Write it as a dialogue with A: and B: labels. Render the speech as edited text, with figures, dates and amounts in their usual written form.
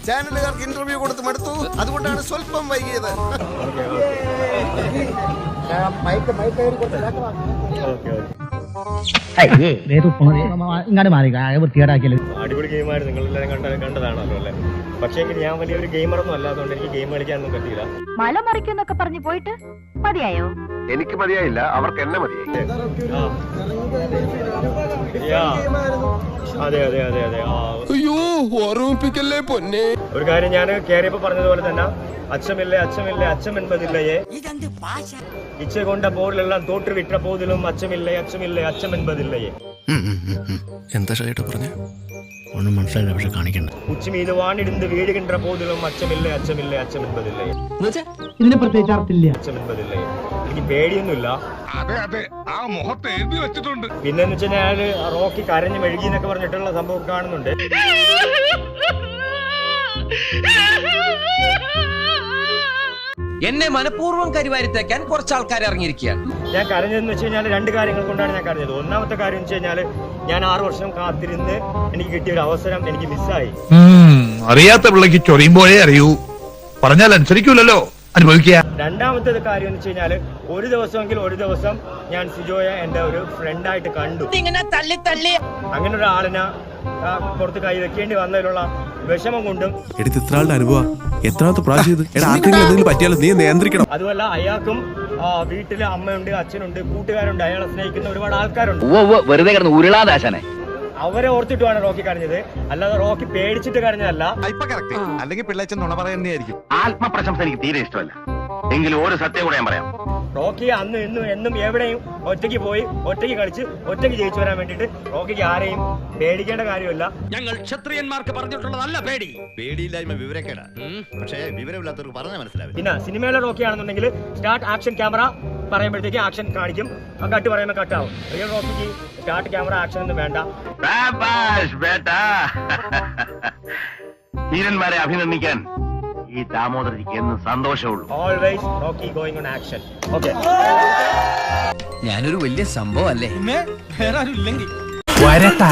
A: ചാനലുകാർക്ക് interview കൊടുത്ത് മടുത്തു, അതുകൊണ്ടാണ് സ്വല്പം വൈകിയത്.
B: ഇങ്ങോട്ട് മാറി വൃത്തികേടാക്കിയത്.
C: അടിപൊളി ഗെയിമായിരുന്നു, നിങ്ങളെല്ലാവരും കണ്ടതാണല്ലോ അല്ലേ. പക്ഷേ ഞാൻ വലിയൊരു ഗെയിമറൊന്നും അല്ലാത്തതുകൊണ്ട് എനിക്ക് ഗെയിം കളിക്കാനൊന്നും പറ്റില്ല.
D: മല മറിക്കുന്നൊക്കെ പറഞ്ഞു പോയിട്ട് മതിയായോ?
A: എനിക്ക് മതിയായില്ല, അവർക്ക് എന്നെ മതിയായി.
C: അതെ അതെ അതെ അതെ.
A: അയ്യോ, ഓർമ്മിപ്പിക്കല്ലേ പൊന്നെ.
C: ഒരു കാര്യം ഞാൻ കയറിയപ്പോ പറഞ്ഞതുപോലെ തന്നെ, അച്ഛമില്ലേ അച്ഛമില്ലേ അച്ഛം என்பதில்லையே, ഇച്ഛ കൊണ്ട പോലെല്ലാം തോറ്റു വിട്ട പോതിലും അച്ഛമില്ലേ അച്ഛമില്ലേ അച്ഛം என்பதில்லையே.
A: എന്താ ഷൈട്ട് പറഞ്ഞേ?
B: ഒന്നും മനസ്സിലായില്ല, പക്ഷെ കാണിക്കണ്ട.
C: ഉച്ച മീത് വാണിടുന്ന് വീഴുകിன்ற പോതിലും അച്ഛമില്ലേ അച്ഛമില്ലേ അച്ഛം என்பதில்லையே.
B: ഇതിന് പ്രത്യേകിച്ച് അർത്ഥമില്ല.
C: അച്ഛം என்பதில்லையே. എനിക്ക് പേടിയൊന്നുമില്ല. പിന്നെന്ന് വെച്ച് കഴിഞ്ഞാല് റോക്കി കരഞ്ഞു മെഴുകി എന്നൊക്കെ പറഞ്ഞിട്ടുള്ള സംഭവം കാണുന്നുണ്ട്.
E: എന്നെ മനഃപൂർവ്വം കരിവാരിത്തേക്കാൻ കുറച്ച് ആൾക്കാർ ഇറങ്ങിയിരിക്കുകയാണ്.
C: ഞാൻ കരഞ്ഞതെന്ന് വെച്ച് കഴിഞ്ഞാൽ രണ്ട് കാര്യങ്ങൾ കൊണ്ടാണ് ഞാൻ കരഞ്ഞത്. ഒന്നാമത്തെ കാര്യം വെച്ച് കഴിഞ്ഞാൽ ഞാൻ 6 വർഷം കാത്തിരുന്ന് എനിക്ക് കിട്ടിയ ഒരു അവസരം എനിക്ക് മിസ്സായി.
F: അറിയാത്ത പിള്ളക്ക് ചൊറിയുമ്പോഴേ അറിയൂ, പറഞ്ഞാൽ അനുസരിക്കൂലല്ലോ, അനുഭവിക്കുക.
C: രണ്ടാമത്തെ കാര്യം എന്ന് വെച്ച് കഴിഞ്ഞാൽ ഒരു ദിവസം ഞാൻ സിജോയെ എന്റെ ഒരു ഫ്രണ്ടായിട്ട് കണ്ടു. അങ്ങനെ ഒരാളിനെ പുറത്ത് കൈ വെക്കേണ്ടി വന്നതിലുള്ള വിഷമം കൊണ്ടും
F: അനുഭവം എത്രാമത്തെ പ്രാവശ്യം പറ്റിയാലും നീ നിയന്ത്രിക്കണം.
C: അതുമല്ല, അയാൾക്കും വീട്ടില് അമ്മയുണ്ട്, അച്ഛനുണ്ട്, കൂട്ടുകാരുണ്ട്, അയാളെ സ്നേഹിക്കുന്ന ഒരുപാട് ആൾക്കാരുണ്ട്.
E: വെറുതെ കിടന്ന് ഉരുളാദാശനെ
C: അവരെ ഓർത്തിട്ടുമാണ് റോക്കി കരഞ്ഞത്, അല്ലാതെ റോക്കി പേടിച്ചിട്ട് കരഞ്ഞതല്ല.
F: അല്ലെങ്കിൽ പിള്ളേച്ചൻ നുണ പറയുന്നതായിരിക്കും.
G: ആത്മപ്രശംസ എനിക്ക് തീരെ ഇഷ്ടമല്ല, എങ്കിലും ഒരു സത്യം കൂടെ ഞാൻ പറയാം.
C: റോക്കി അന്ന് എന്നും എവിടെയും ഒറ്റയ്ക്ക് പോയി, ഒറ്റയ്ക്ക് കളിച്ച്, ഒറ്റയ്ക്ക് ജയിച്ചു വരാൻ വേണ്ടിട്ട് റോക്കിക്ക് ആരെയും പേടിക്കേണ്ട കാര്യമില്ല.
E: ഞങ്ങൾ ക്ഷത്രിയന്മാർക്ക് പറഞ്ഞിട്ടുള്ളതല്ല പേടി.
G: പേടിയില്ലായ്മ വിവരക്കേടാ, പക്ഷേ വിവരമില്ലാത്തവർക്ക് പറഞ്ഞാൽ മനസ്സിലാവില്ല.
C: പിന്നെ സിനിമയിലെ റോക്കി ആണെന്നുണ്ടെങ്കിൽ സ്റ്റാർട്ട് ആക്ഷൻ ക്യാമറ പറയുമ്പോഴത്തേക്ക് ആക്ഷൻ കാണിക്കും, കട്ട് പറയുമ്പോൾ കട്ടാവും. റിയൽ റോക്കിക്ക് സ്റ്റാർട്ട് ക്യാമറ ആക്ഷൻ ഒന്നും വേണ്ട.
G: ധീരന്മാരെ അഭിനന്ദിക്കാൻ ഈ ദാമോദരജിക്ക് എന്ന് സന്തോഷമുള്ളൂ.
C: Always Rocky going on action. Okay,
E: ഞാനൊരു വലിയ സംഭവം അല്ലേ?
F: വരട്ടാ